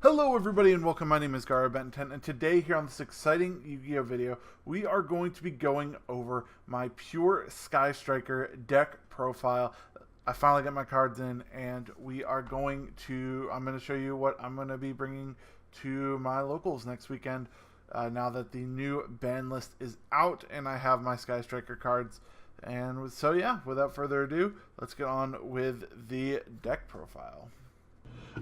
Hello everybody and welcome, my name is Benton, and today here on this exciting Yu-Gi-Oh video, we are going to be going over my pure Sky Striker deck profile. I finally got my cards in and I'm going to show you what I'm going to be bringing to my locals next weekend now that the new ban list is out and I have my Sky Striker cards. And so yeah, without further ado, let's get on with the deck profile.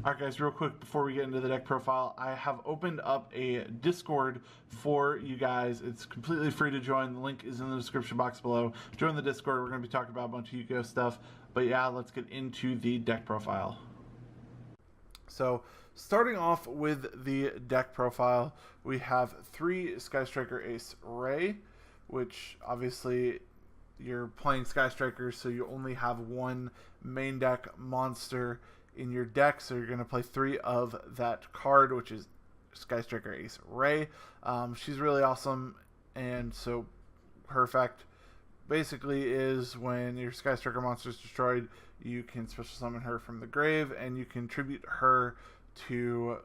Alright guys, real quick before we get into the deck profile, I have opened up a Discord for you guys. It's completely free to join. The link is in the description box below. Join the Discord. We're going to be talking about a bunch of Yu-Gi-Oh stuff. But yeah, let's get into the deck profile. So, starting off with the deck profile, we have 3 Sky Striker Ace Ray, which obviously you're playing Sky Striker, so you only have one main deck monster in your deck, so you're going to play 3 of that card, which is Sky Striker Ace Ray. She's really awesome, and so her effect basically is when your Sky Striker monster is destroyed, you can special summon her from the grave, and you contribute her to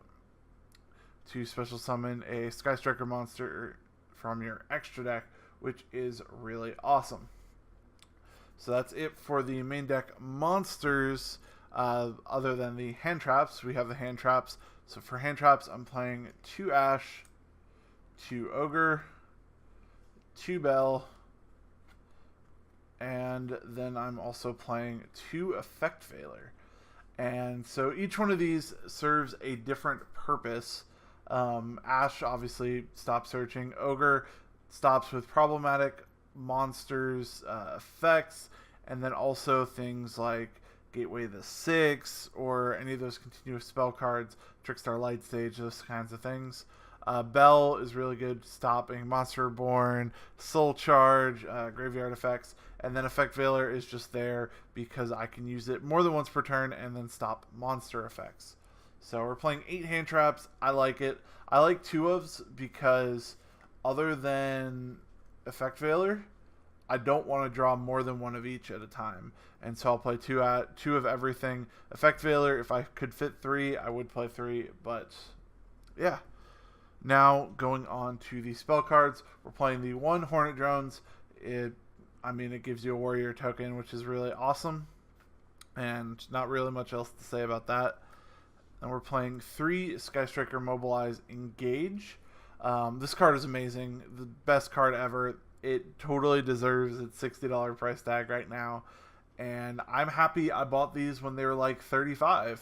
special summon a Sky Striker monster from your extra deck, which is really awesome. So that's it for the main deck monsters. Other than the hand traps, we have the hand traps. So for hand traps, I'm playing 2 Ash, 2 Ogre, 2 Bell, and then I'm also playing 2 Effect Veiler. And so each one of these serves a different purpose. Ash obviously stops searching. Ogre stops with problematic monsters, effects, and then also things like Gateway the 6 or any of those continuous spell cards, Trickstar Light Stage, those kinds of things. Bell is really good stopping Monster Reborn, Soul Charge, Graveyard effects, and then Effect Veiler is just there because I can use it more than once per turn and then stop monster effects. So we're playing 8 hand traps. I like it. I like 2 ofs because other than Effect Veiler, I don't want to draw more than 1 of each at a time. And so I'll play 2 of everything. Effect Veiler, if I could fit 3, I would play 3. But yeah. Now going on to the spell cards. We're playing the 1 Hornet Drones. It gives you a warrior token, which is really awesome. And not really much else to say about that. And we're playing 3 Sky Striker Mobilize Engage. This card is amazing. The best card ever. It totally deserves its $60 price tag right now. And I'm happy I bought these when they were like $35.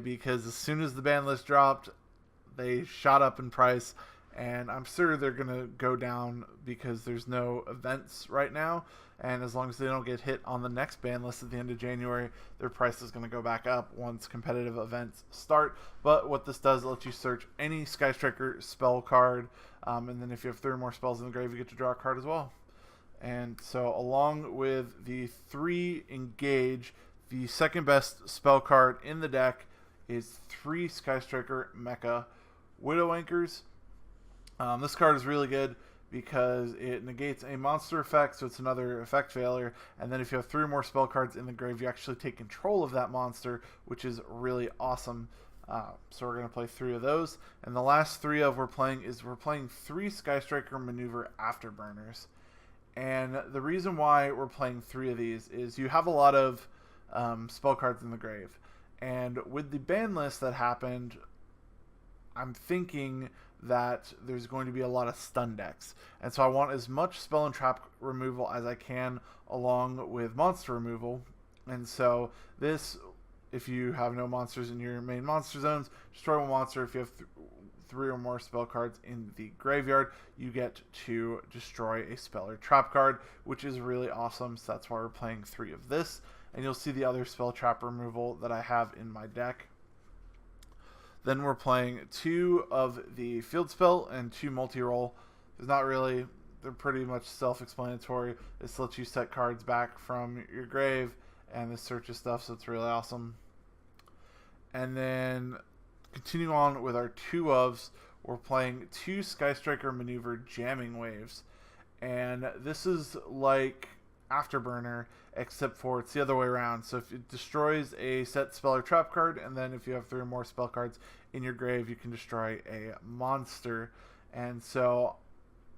Because as soon as the ban list dropped, they shot up in price. And I'm sure they're going to go down because there's no events right now. And as long as they don't get hit on the next ban list at the end of January, their price is going to go back up once competitive events start. But what this does, it lets you search any Sky Striker spell card. And then if you have 3 or more spells in the grave, you get to draw a card as well. And so along with the 3 Engage, the second best spell card in the deck is 3 Sky Striker Mecha Widow Anchors. This card is really good because it negates a monster effect, so it's another effect failure. And then if you have 3 or more spell cards in the grave, you actually take control of that monster, which is really awesome. So we're going to play 3 of those. And the last 3 we're playing 3 Sky Striker Maneuver Afterburners. And the reason why we're playing 3 of these is you have a lot of spell cards in the grave. And with the ban list that happened, I'm thinking that there's going to be a lot of stun decks. And so I want as much spell and trap removal as I can along with monster removal. And so this, if you have no monsters in your main monster zones, destroy 1 monster. If you have 3 or more spell cards in the graveyard, you get to destroy a spell or trap card, which is really awesome. So that's why we're playing 3 of this. And you'll see the other spell trap removal that I have in my deck. Then we're playing 2 of the field spell and 2 multi-roll. They're pretty much self-explanatory. This lets you set cards back from your grave, and this searches stuff, so it's really awesome. And then continue on with our 2 ofs. We're playing 2 Sky Striker Maneuver Jamming Waves. And this is like Afterburner, except for it's the other way around. So if it destroys a set spell or trap card, and then if you have 3 or more spell cards in your grave, you can destroy a monster. And so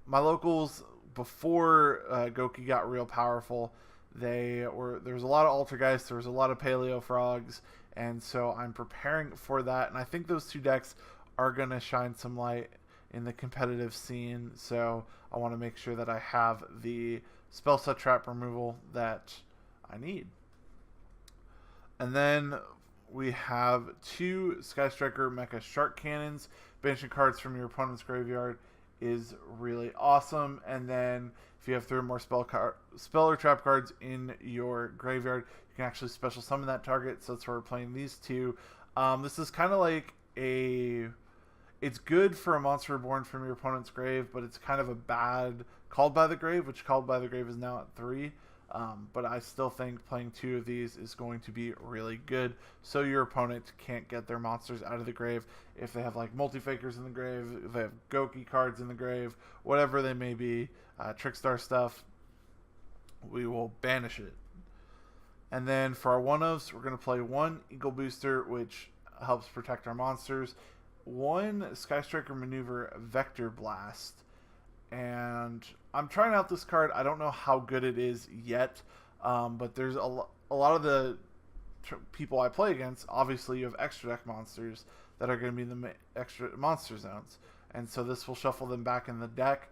my locals, before Goki got real powerful, there was a lot of Altergeist, there was a lot of Paleo Frogs, and so I'm preparing for that. And I think those 2 decks are going to shine some light in the competitive scene, so I want to make sure that I have the spell set trap removal that I need. And then we have 2 Sky Striker Mecha Shark Cannons. Banishing cards from your opponent's graveyard is really awesome. And then if you have 3 or more spell or trap cards in your graveyard, you can actually special summon that target. So that's why we're playing these 2. This is kind of like it's good for a monster reborn from your opponent's grave, but it's kind of a bad Called by the Grave, which Called by the Grave is now at 3. But I still think playing 2 of these is going to be really good, so your opponent can't get their monsters out of the grave. If they have like Multi-Fakers in the grave, if they have Goki cards in the grave, whatever they may be, Trickstar stuff, we will banish it. And then for our 1-ofs, we're going to play 1 Eagle Booster, which helps protect our monsters, 1 Sky Striker Maneuver Vector Blast. And I'm trying out this card. I don't know how good it is yet, but there's a lot of the people I play against. Obviously, you have extra deck monsters that are going to be in the extra monster zones, and so this will shuffle them back in the deck.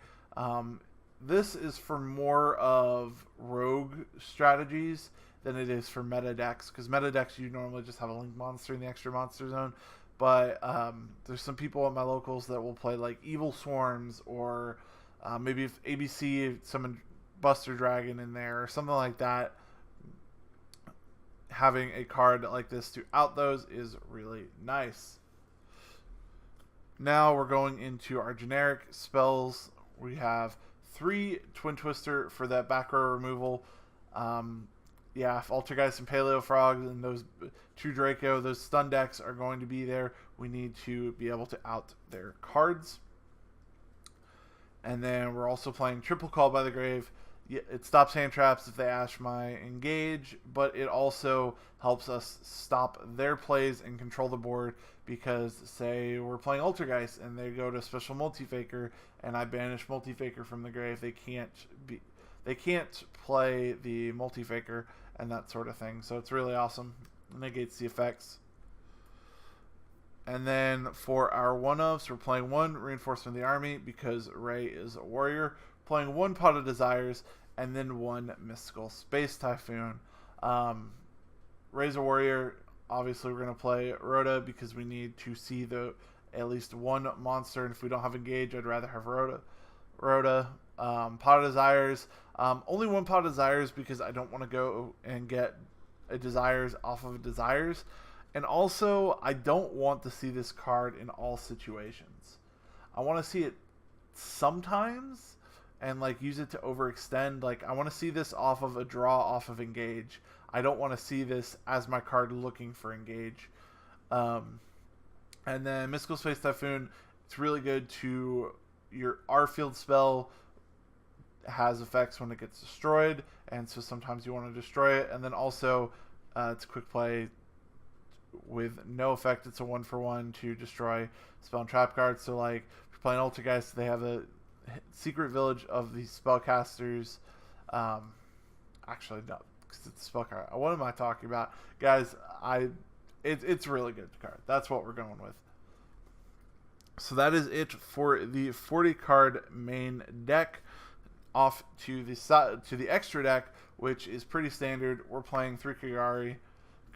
This is for more of rogue strategies than it is for meta decks, because meta decks you normally just have a link monster in the extra monster zone. But there's some people at my locals that will play like Evil Swarms, or maybe if ABC summon Buster Dragon in there or something like that. Having a card like this to out those is really nice. Now we're going into our generic spells. We have 3 Twin Twister for that back row removal. Yeah, if Altergeist and Paleo Frogs and those True Draco, those stun decks are going to be there. We need to be able to out their cards. And then we're also playing Triple Call by the Grave. It stops hand traps if they Ash my Engage, but it also helps us stop their plays and control the board, because say we're playing Altergeist and they go to Special Multi-Faker and I banish Multi-Faker from the grave, they can't play the Multi-Faker and that sort of thing. So it's really awesome. It negates the effects. And then for our 1-ofs, we're playing 1 Reinforcement of the Army, because Ray is a warrior. Playing 1 Pot of Desires, and then 1 Mystical Space Typhoon. Ray's a warrior. Obviously, we're going to play Rhoda, because we need to see at least 1 monster. And if we don't have Engage, I'd rather have Rhoda. Pot of Desires. Only 1 Pot of Desires, because I don't want to go and get a Desires off of a Desires. And also, I don't want to see this card in all situations. I want to see it sometimes and like use it to overextend. Like, I want to see this off of a draw off of Engage. I don't want to see this as my card looking for Engage. And then Mystical Space Typhoon, it's really good to your R-Field spell has effects when it gets destroyed, and so sometimes you want to destroy it. And then also it's a quick play with no effect. It's a 1-for-1 to destroy spell and trap cards. So like if you're playing Altergeist, they have a secret village of the spellcasters. Actually no, because it's a spell card. What am I talking about, guys? It's a really good card. That's what we're going with. So that is it for the 40 card main deck. Off to the extra deck, which is pretty standard. We're playing 3 Kagari.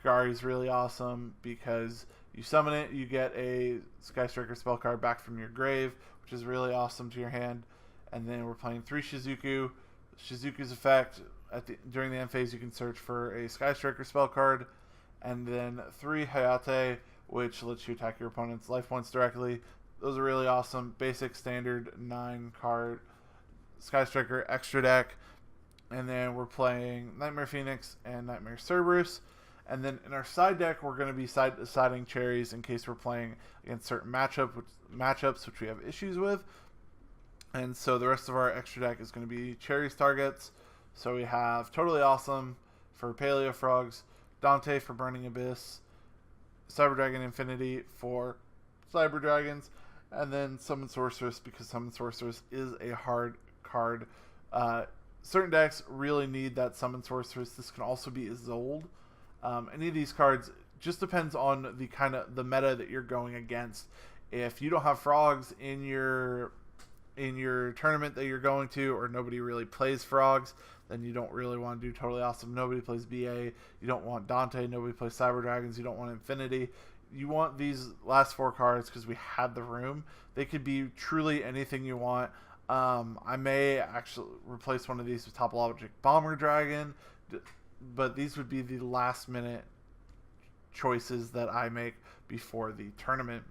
Kagari is really awesome because you summon it, you get a Sky Striker spell card back from your grave, which is really awesome to your hand. And then we're playing 3 Shizuku. Shizuku's effect, during the end phase, you can search for a Sky Striker spell card. And then 3 Hayate, which lets you attack your opponent's life points directly. Those are really awesome. Basic, standard, 9 card Sky Striker extra deck. And then we're playing Nightmare Phoenix and Nightmare Cerberus. And then in our side deck, we're going to be siding cherries in case we're playing against certain matchups which we have issues with. And so the rest of our extra deck is going to be cherries targets. So we have Totally Awesome for Paleo Frogs, Dante for Burning Abyss, Cyber Dragon Infinity for Cyber Dragons, and then Summon Sorceress, because Summon Sorceress is a hard card. Certain decks really need that Summon Sorceress. This can also be Isolde. Any of these cards just depends on the meta that you're going against. If you don't have frogs in your tournament that you're going to, or nobody really plays frogs, then you don't really want to do Totally Awesome. Nobody plays BA. You don't want Dante. Nobody plays Cyber Dragons. You don't want Infinity. You want these last 4 cards because we had the room. They could be truly anything you want. I may actually replace one of these with Topologic Bomber Dragon, but these would be the last minute choices that I make before the tournament.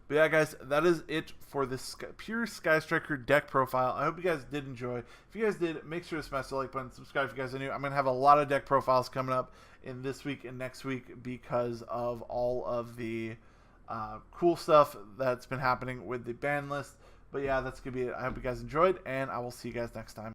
But yeah, guys, that is it for this pure Sky Striker deck profile. I hope you guys did enjoy. If you guys did, make sure to smash the like button, subscribe if you guys are new. I'm going to have a lot of deck profiles coming up in this week and next week because of all of the cool stuff that's been happening with the ban list. But yeah, that's going to be it. I hope you guys enjoyed, and I will see you guys next time.